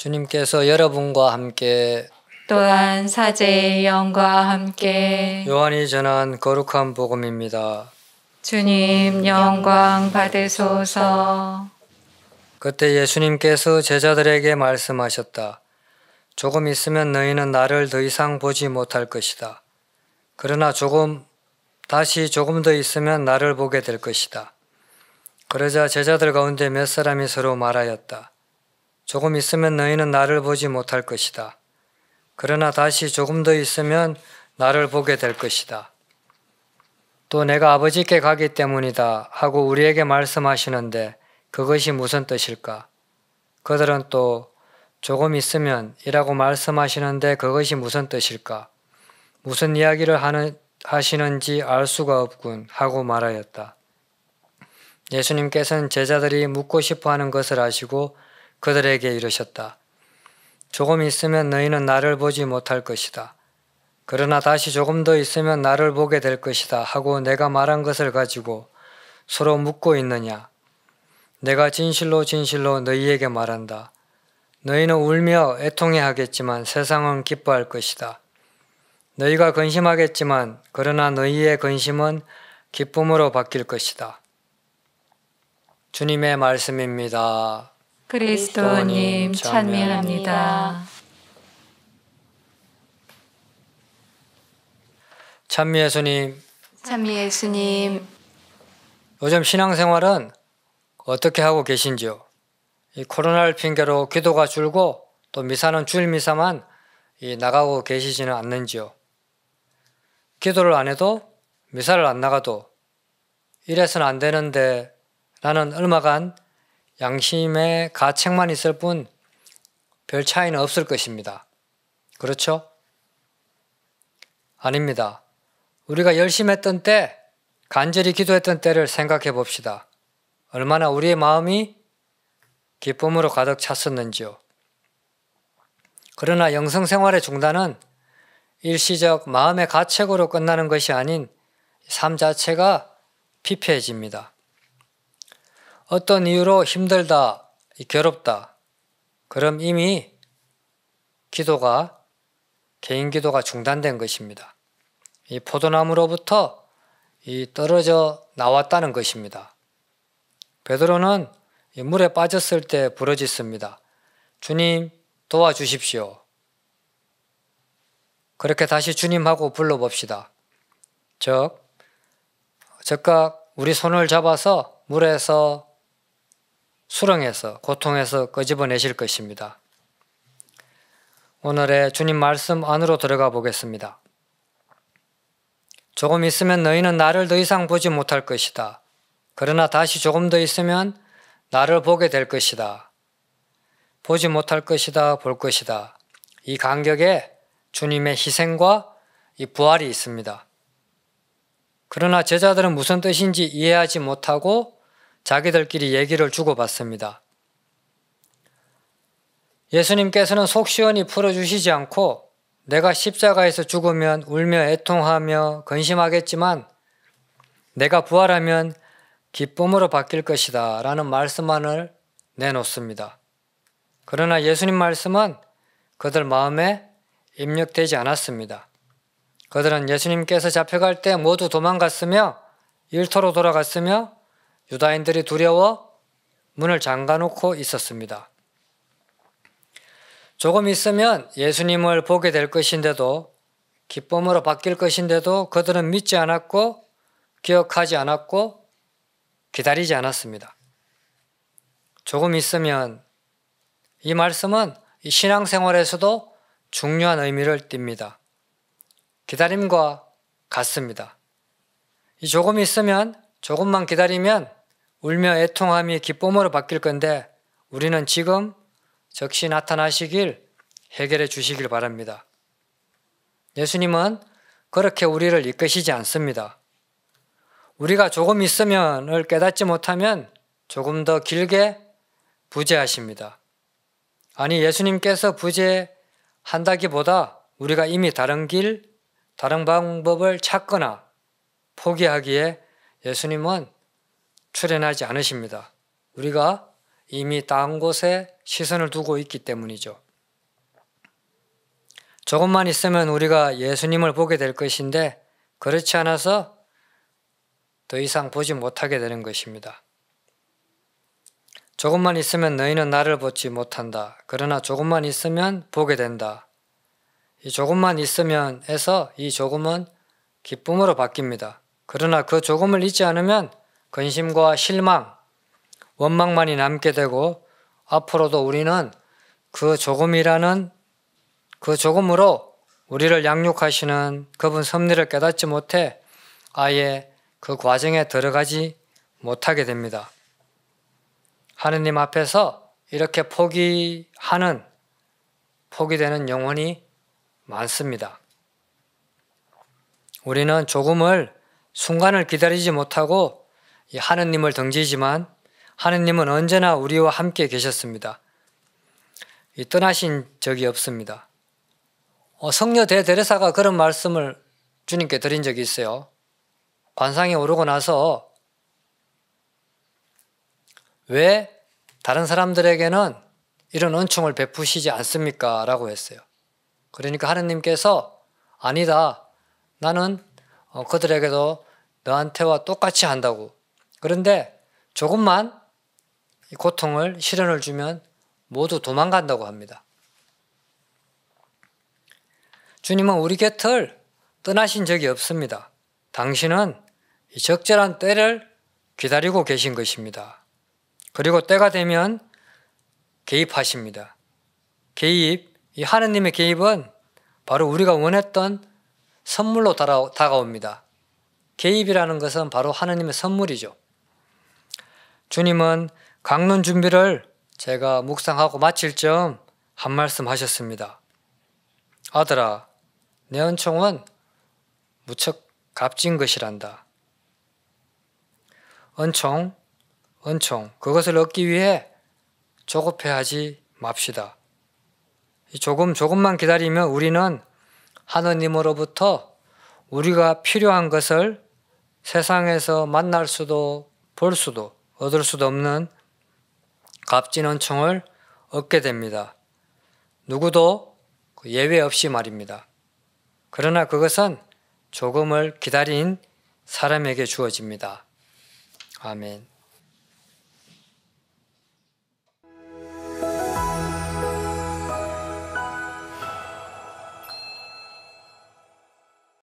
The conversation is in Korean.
주님께서 여러분과 함께 또한 사제의 영과 함께 요한이 전한 거룩한 복음입니다. 주님 영광 받으소서. 그때 예수님께서 제자들에게 말씀하셨다. 조금 있으면 너희는 나를 더 이상 보지 못할 것이다. 그러나 다시 조금 더 있으면 나를 보게 될 것이다. 그러자 제자들 가운데 몇 사람이 서로 말하였다. 조금 있으면 너희는 나를 보지 못할 것이다. 그러나 다시 조금 더 있으면 나를 보게 될 것이다. 또 내가 아버지께 가기 때문이다 하고 우리에게 말씀하시는데 그것이 무슨 뜻일까? 그들은 또 조금 있으면 이라고 말씀하시는데 그것이 무슨 뜻일까? 무슨 이야기를 하시는지 알 수가 없군 하고 말하였다. 예수님께서는 제자들이 묻고 싶어하는 것을 아시고 그들에게 이르셨다. 조금 있으면 너희는 나를 보지 못할 것이다. 그러나 다시 조금 더 있으면 나를 보게 될 것이다 하고 내가 말한 것을 가지고 서로 묻고 있느냐? 내가 진실로 진실로 너희에게 말한다. 너희는 울며 애통해 하겠지만 세상은 기뻐할 것이다. 너희가 근심하겠지만 그러나 너희의 근심은 기쁨으로 바뀔 것이다. 주님의 말씀입니다. 그리스도님 찬미합니다. 찬미 예수님, 찬미 예수님, 요즘 신앙생활은 어떻게 하고 계신지요? 이 코로나를 핑계로 기도가 줄고 또 미사는 주일 미사만 나가고 계시지는 않는지요? 기도를 안 해도 미사를 안 나가도 이래서는 안 되는데 나는 얼마간 양심의 가책만 있을 뿐 별 차이는 없을 것입니다. 그렇죠? 아닙니다. 우리가 열심히 했던 때, 간절히 기도했던 때를 생각해 봅시다. 얼마나 우리의 마음이 기쁨으로 가득 찼었는지요. 그러나 영성생활의 중단은 일시적 마음의 가책으로 끝나는 것이 아닌 삶 자체가 피폐해집니다. 어떤 이유로 힘들다, 괴롭다. 그럼 이미 개인 기도가 중단된 것입니다. 이 포도나무로부터 떨어져 나왔다는 것입니다. 베드로는 물에 빠졌을 때 부르짖습니다. 주님 도와주십시오. 그렇게 다시 주님하고 불러봅시다. 즉각 우리 손을 잡아서 물에서 수렁에서 고통에서 끄집어내실 것입니다. 오늘의 주님 말씀 안으로 들어가 보겠습니다. 조금 있으면 너희는 나를 더 이상 보지 못할 것이다. 그러나 다시 조금 더 있으면 나를 보게 될 것이다. 보지 못할 것이다, 볼 것이다. 이 간격에 주님의 희생과 이 부활이 있습니다. 그러나 제자들은 무슨 뜻인지 이해하지 못하고 자기들끼리 얘기를 주고받습니다. 예수님께서는 속 시원히 풀어주시지 않고 내가 십자가에서 죽으면 울며 애통하며 근심하겠지만 내가 부활하면 기쁨으로 바뀔 것이다 라는 말씀만을 내놓습니다. 그러나 예수님 말씀은 그들 마음에 입력되지 않았습니다. 그들은 예수님께서 잡혀갈 때 모두 도망갔으며 일터로 돌아갔으며 유다인들이 두려워 문을 잠가놓고 있었습니다. 조금 있으면 예수님을 보게 될 것인데도 기쁨으로 바뀔 것인데도 그들은 믿지 않았고 기억하지 않았고 기다리지 않았습니다. 조금 있으면 이 말씀은 이 신앙생활에서도 중요한 의미를 띱니다. 기다림과 같습니다. 이 조금 있으면 조금만 기다리면 울며 애통함이 기쁨으로 바뀔 건데 우리는 지금 즉시 나타나시길 해결해 주시길 바랍니다. 예수님은 그렇게 우리를 이끄시지 않습니다. 우리가 조금 있으면을 깨닫지 못하면 조금 더 길게 부재하십니다. 아니 예수님께서 부재한다기보다 우리가 이미 다른 길, 다른 방법을 찾거나 포기하기에 예수님은 출현하지 않으십니다. 우리가 이미 딴 곳에 시선을 두고 있기 때문이죠. 조금만 있으면 우리가 예수님을 보게 될 것인데 그렇지 않아서 더 이상 보지 못하게 되는 것입니다. 조금만 있으면 너희는 나를 보지 못한다. 그러나 조금만 있으면 보게 된다. 이 조금만 있으면에서 이 조금은 기쁨으로 바뀝니다. 그러나 그 조금을 잊지 않으면 근심과 실망, 원망만이 남게 되고 앞으로도 우리는 그 조금이라는 그 조금으로 우리를 양육하시는 그분 섭리를 깨닫지 못해 아예 그 과정에 들어가지 못하게 됩니다. 하느님 앞에서 이렇게 포기되는 영혼이 많습니다. 우리는 조금을 순간을 기다리지 못하고 하느님을 등지지만 하느님은 언제나 우리와 함께 계셨습니다. 떠나신 적이 없습니다. 성녀 대데레사가 그런 말씀을 주님께 드린 적이 있어요. 관상에 오르고 나서 왜 다른 사람들에게는 이런 은총을 베푸시지 않습니까? 라고 했어요. 그러니까 하느님께서 아니다. 나는 그들에게도 너한테와 똑같이 한다고. 그런데 조금만 고통을, 시련을 주면 모두 도망간다고 합니다. 주님은 우리 곁을 떠나신 적이 없습니다. 당신은 이 적절한 때를 기다리고 계신 것입니다. 그리고 때가 되면 개입하십니다. 이 하느님의 개입은 바로 우리가 원했던 선물로 다가옵니다. 개입이라는 것은 바로 하느님의 선물이죠. 주님은 강론 준비를 제가 묵상하고 마칠 즈음 한 말씀 하셨습니다. 아들아, 내 은총은 무척 값진 것이란다. 은총, 그것을 얻기 위해 조급해하지 맙시다. 조금만 기다리면 우리는 하느님으로부터 우리가 필요한 것을 세상에서 만날 수도 볼 수도 얻을 수도 없는 값진 은총을 얻게 됩니다. 누구도 예외 없이 말입니다. 그러나 그것은 조금을 기다린 사람에게 주어집니다. 아멘.